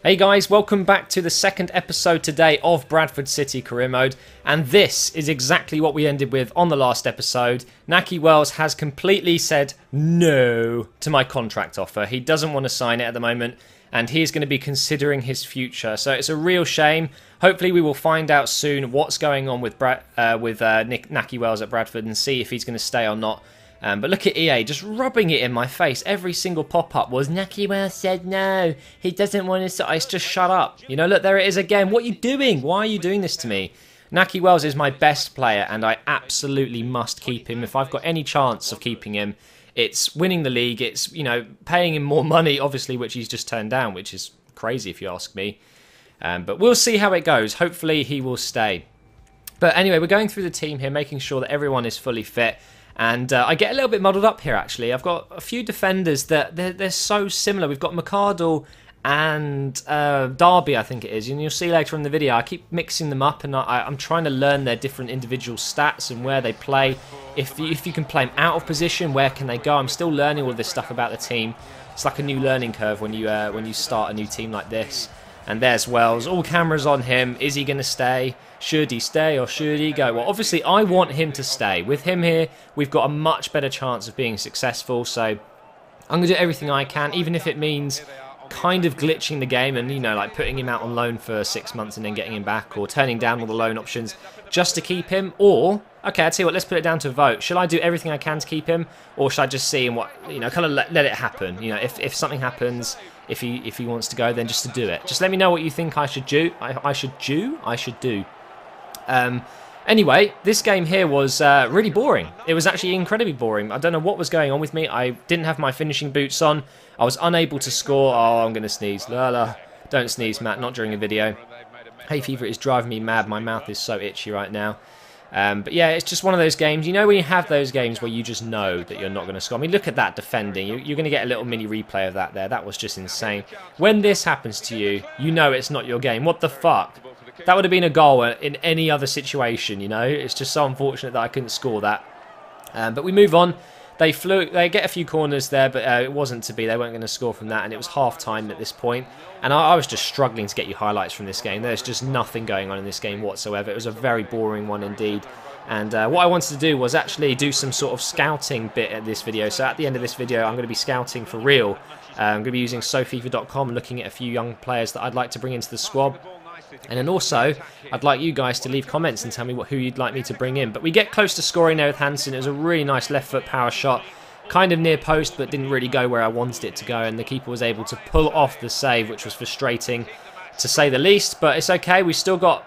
Hey guys, welcome back to the second episode today of Bradford City Career Mode, and this is exactly what we ended with on the last episode. Naki Wells has completely said no to my contract offer. He doesn't want to sign it at the moment, and he's going to be considering his future, so it's a real shame. Hopefully we will find out soon what's going on with Naki Wells at Bradford and see if he's going to stay or not. But look at EA just rubbing it in my face. Every single pop-up was Naki Wells said no, he doesn't want to. It's just shut up. You know, look, there it is again. What are you doing? Why are you doing this to me? Naki Wells is my best player and I absolutely must keep him. If I've got any chance of keeping him, it's winning the league. It's, you know, paying him more money, obviously, which he's just turned down, which is crazy if you ask me. But we'll see how it goes. Hopefully he will stay. But anyway, we're going through the team here, making sure that everyone is fully fit. And I get a little bit muddled up here, actually. I've got a few defenders that they're so similar. We've got McArdle and Derby, I think it is. And you'll see later in the video, I keep mixing them up, and I'm trying to learn their different individual stats and where they play. If you can play them out of position, where can they go? I'm still learning all this stuff about the team. It's like a new learning curve when you start a new team like this. And there's Wells, all cameras on him. Is he going to stay? Should he stay or should he go? Well, obviously, I want him to stay. With him here, we've got a much better chance of being successful. So I'm going to do everything I can, even if it means kind of glitching the game and, you know, like putting him out on loan for 6 months and then getting him back, or turning down all the loan options just to keep him. Or, okay, I'll tell you what, let's put it down to a vote. Should I do everything I can to keep him, or should I just see what, you know, kind of let it happen? You know, if something happens, if he wants to go, then just to do it. Just let me know what you think I should do. I should do. Anyway, this game here was really boring. It was actually incredibly boring. I don't know what was going on with me. I didn't have my finishing boots on. I was unable to score. Oh, I'm going to sneeze. La la. Don't sneeze, Matt. Not during a video. Hay fever is driving me mad. My mouth is so itchy right now. But yeah, it's just one of those games. You know when you have those games where you just know that you're not going to score. I mean, look at that defending. You're going to get a little mini replay of that there. That was just insane. When this happens to you, you know it's not your game. What the fuck? That would have been a goal in any other situation, you know. It's just so unfortunate that I couldn't score that. But we move on. They get a few corners there, but it wasn't to be. They weren't going to score from that, and it was half-time at this point. And I was just struggling to get you highlights from this game. There's just nothing going on in this game whatsoever. It was a very boring one indeed. And what I wanted to do was actually do some sort of scouting bit at this video. So at the end of this video, I'm going to be scouting for real. I'm going to be using SoFifa.com, looking at a few young players that I'd like to bring into the squad. And then also, I'd like you guys to leave comments and tell me who you'd like me to bring in. But we get close to scoring there with Hansen. It was a really nice left foot power shot. Kind of near post, but didn't really go where I wanted it to go. And the keeper was able to pull off the save, which was frustrating, to say the least. But it's okay. We've still got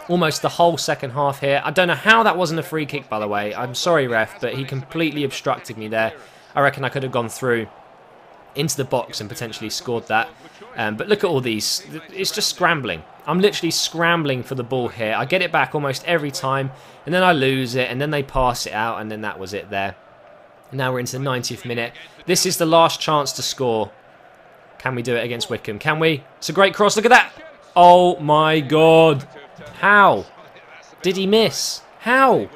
almost the whole second half here. I don't know how that wasn't a free kick, by the way. I'm sorry, ref, but he completely obstructed me there. I reckon I could have gone through into the box and potentially scored that. But look at all these. It's just scrambling. I'm literally scrambling for the ball here. I get it back almost every time, and then I lose it, and then they pass it out, and then that was it there. And now we're into the 90th minute. This is the last chance to score. Can we do it against Wickham? Can we? It's a great cross. Look at that. Oh, my God. How did he miss? How?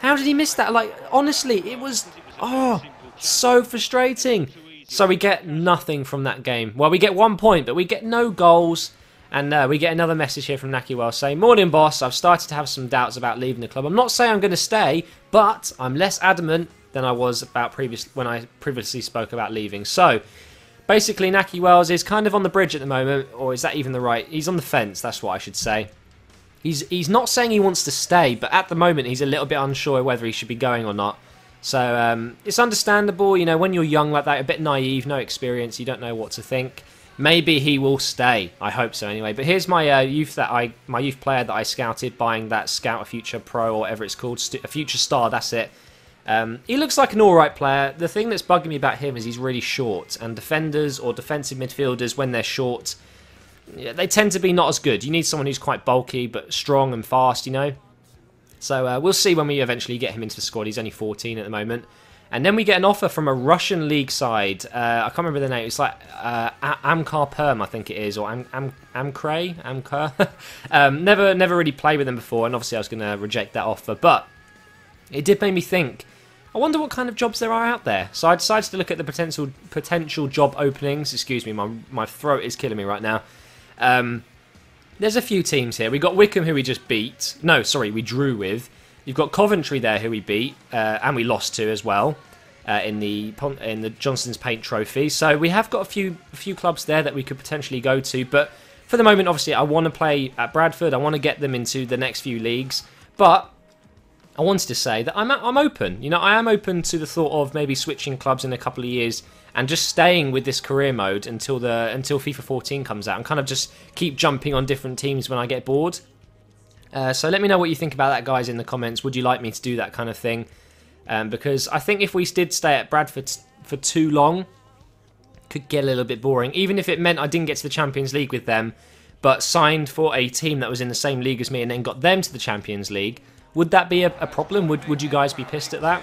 How did he miss that? Like, honestly, it was, oh, so frustrating. So we get nothing from that game. Well, we get 1 point, but we get no goals. And we get another message here from Naki Wells saying, "Morning, boss. I've started to have some doubts about leaving the club. I'm not saying I'm going to stay, but I'm less adamant than I was about when I previously spoke about leaving." So, basically, Naki Wells is kind of on the bridge at the moment, or is that even the right? He's on the fence. That's what I should say. He's not saying he wants to stay, but at the moment he's a little bit unsure whether he should be going or not. So it's understandable, you know, when you're young like that, a bit naive, no experience, you don't know what to think. Maybe he will stay. I hope so anyway. But here's my youth player that I scouted, buying that Scout a Future Pro or whatever it's called, a Future Star. That's it. He looks like an alright player. The thing that's bugging me about him is he's really short, and defenders or defensive midfielders, when they're short, they tend to be not as good. You need someone who's quite bulky but strong and fast, you know. So we'll see when we eventually get him into the squad. He's only 14 at the moment. And then we get an offer from a Russian league side. I can't remember the name. It's like Amkar Perm, I think it is, or Amkar. Never really played with them before, and obviously I was going to reject that offer. But it did make me think, I wonder what kind of jobs there are out there. So I decided to look at the potential job openings. Excuse me, my throat is killing me right now. There's a few teams here. We got Wickham, who we just beat. No, sorry, we drew with. You've got Coventry there, who we beat, and we lost to as well in the Johnston's Paint Trophy. So we have got a few clubs there that we could potentially go to. But for the moment, obviously, I want to play at Bradford. I want to get them into the next few leagues. But I wanted to say that I'm open. You know, I am open to the thought of maybe switching clubs in a couple of years and just staying with this career mode until FIFA 14 comes out, and kind of just keep jumping on different teams when I get bored. So let me know what you think about that, guys, in the comments. Would you like me to do that kind of thing? Because I think if we did stay at Bradford for too long, it could get a little bit boring. Even if it meant I didn't get to the Champions League with them, but signed for a team that was in the same league as me and then got them to the Champions League, would that be a problem? Would you guys be pissed at that?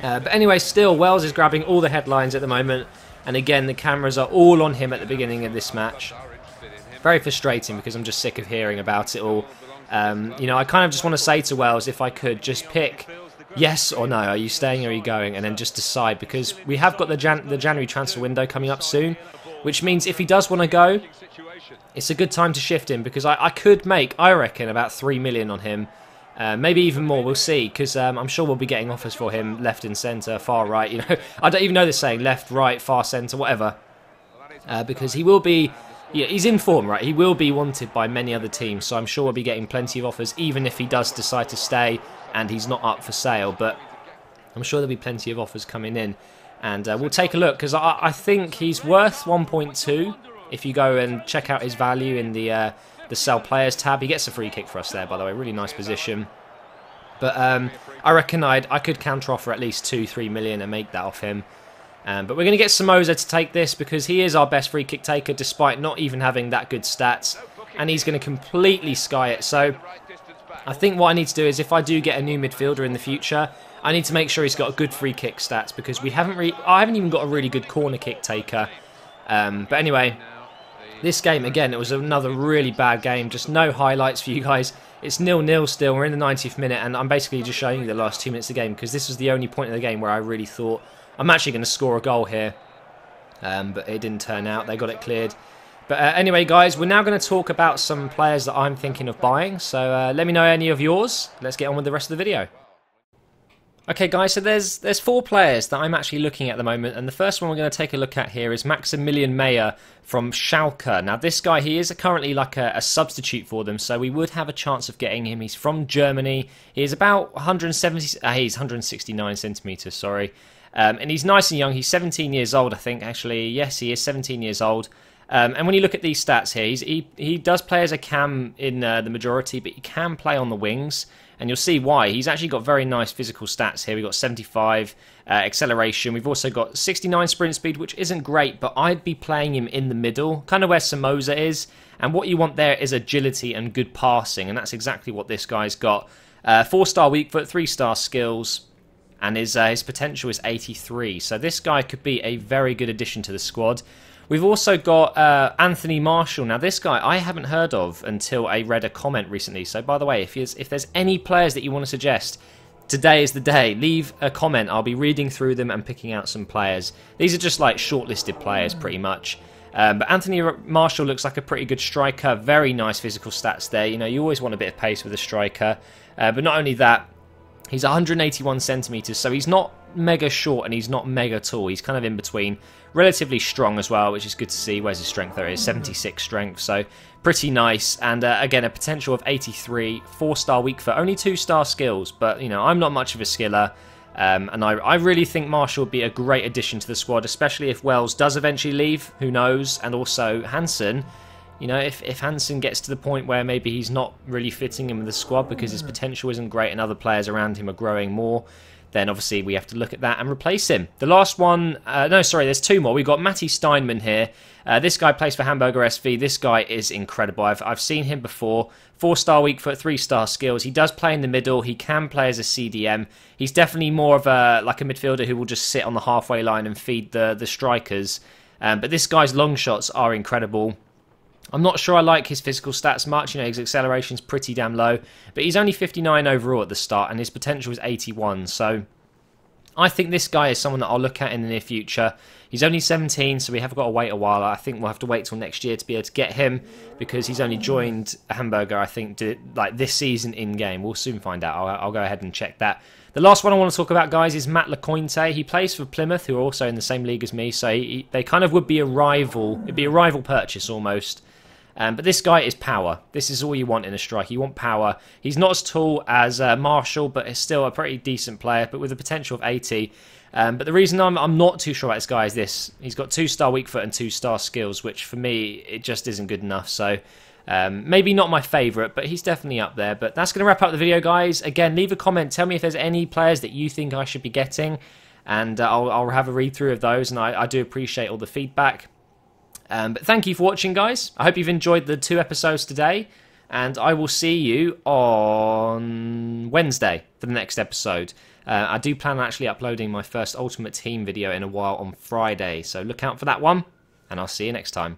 But anyway, still, Wells is grabbing all the headlines at the moment. And again, the cameras are all on him at the beginning of this match. Very frustrating because I'm just sick of hearing about it all. You know, I kind of just want to say to Wells, if I could, just pick yes or no. Are you staying or are you going? And then just decide, because we have got the January transfer window coming up soon, which means if he does want to go, it's a good time to shift him, because I could make, I reckon, about 3 million on him. Maybe even more, we'll see, because I'm sure we'll be getting offers for him left and centre, far right, you know. I don't even know the saying, left, right, far centre, whatever. Because he will be, yeah, he's in form, right? He will be wanted by many other teams, so I'm sure we'll be getting plenty of offers, even if he does decide to stay and he's not up for sale. But I'm sure there'll be plenty of offers coming in. And we'll take a look, because I think he's worth 1.2 if you go and check out his value in the sell players tab. He gets a free kick for us there, by the way, really nice position. But I reckon I could counter offer at least 2-3 million and make that off him. But we're going to get Somoza to take this, because he is our best free kick taker despite not even having that good stats, and he's going to completely sky it. So I think what I need to do is, if I do get a new midfielder in the future, I need to make sure he's got a good free kick stats, because I haven't even got a really good corner kick taker. But anyway, this game, again, it was another really bad game. Just no highlights for you guys. It's 0-0 still. We're in the 90th minute, and I'm basically just showing you the last 2 minutes of the game, because this was the only point of the game where I really thought I'm actually going to score a goal here. But it didn't turn out. They got it cleared. But anyway, guys, we're now going to talk about some players that I'm thinking of buying. So let me know any of yours. Let's get on with the rest of the video. Okay, guys, so there's 4 players that I'm actually looking at the moment, and the first one we're going to take a look at here is Maximilian Meyer from Schalke. Now, this guy, he is currently like a substitute for them, so we would have a chance of getting him. He's from Germany. He is about 169 centimetres, sorry. And he's nice and young. He's 17 years old, I think, actually. Yes, he is 17 years old. And when you look at these stats here, he does play as a cam in the majority, but he can play on the wings. And you'll see why. He's actually got very nice physical stats here. We've got 75 acceleration. We've also got 69 sprint speed, which isn't great, but I'd be playing him in the middle, kind of where Somoza is. And what you want there is agility and good passing, and that's exactly what this guy's got. 4-star weak foot, 3-star skills, and his potential is 83. So this guy could be a very good addition to the squad. We've also got Anthony Marshall. Now, this guy I haven't heard of until I read a comment recently. So, by the way, if there's any players that you want to suggest, today is the day. Leave a comment. I'll be reading through them and picking out some players. These are just like shortlisted players, pretty much. But Anthony Marshall looks like a pretty good striker. Very nice physical stats there. You know, you always want a bit of pace with a striker. But not only that, he's 181 centimetres, so he's not mega short and he's not mega tall. He's kind of in between. Relatively strong as well, which is good to see. Where's his strength? There it is, 76 strength, so pretty nice. And again, a potential of 83, 4-star weak foot, only 2-star skills, but you know, I'm not much of a skiller. And I really think Marshall would be a great addition to the squad, especially if Wells does eventually leave, who knows. And also Hansen, you know, if Hansen gets to the point where maybe he's not really fitting in with the squad because his potential isn't great and other players around him are growing more, then obviously we have to look at that and replace him. The last one, no, sorry, there's 2 more. We've got Matty Steinman here. This guy plays for Hamburger SV. This guy is incredible. I've seen him before. 4-star weak foot, 3-star skills. He does play in the middle. He can play as a CDM. He's definitely more of a midfielder who will just sit on the halfway line and feed the strikers. But this guy's long shots are incredible. I'm not sure I like his physical stats much. You know, his acceleration's pretty damn low. But he's only 59 overall at the start, and his potential is 81. So I think this guy is someone that I'll look at in the near future. He's only 17, so we have got to wait a while. I think we'll have to wait till next year to be able to get him, because he's only joined Hamburger, I think, like this season in-game. We'll soon find out. I'll go ahead and check that. The last one I want to talk about, guys, is Matt Lecointe. He plays for Plymouth, who are also in the same league as me, so they kind of would be a rival. It'd be a rival purchase almost. But this guy is power. This is all you want in a striker. You want power. He's not as tall as Marshall, but is still a pretty decent player, but with a potential of 80. But the reason I'm not too sure about this guy is this. He's got 2-star weak foot and 2-star skills, which for me, it just isn't good enough. So maybe not my favourite, but he's definitely up there. But that's going to wrap up the video, guys. Again, leave a comment. Tell me if there's any players that you think I should be getting. And I'll have a read-through of those. And I do appreciate all the feedback. But thank you for watching, guys. I hope you've enjoyed the 2 episodes today, and I will see you on Wednesday for the next episode. I do plan on actually uploading my first Ultimate Team video in a while on Friday, so look out for that one, and I'll see you next time.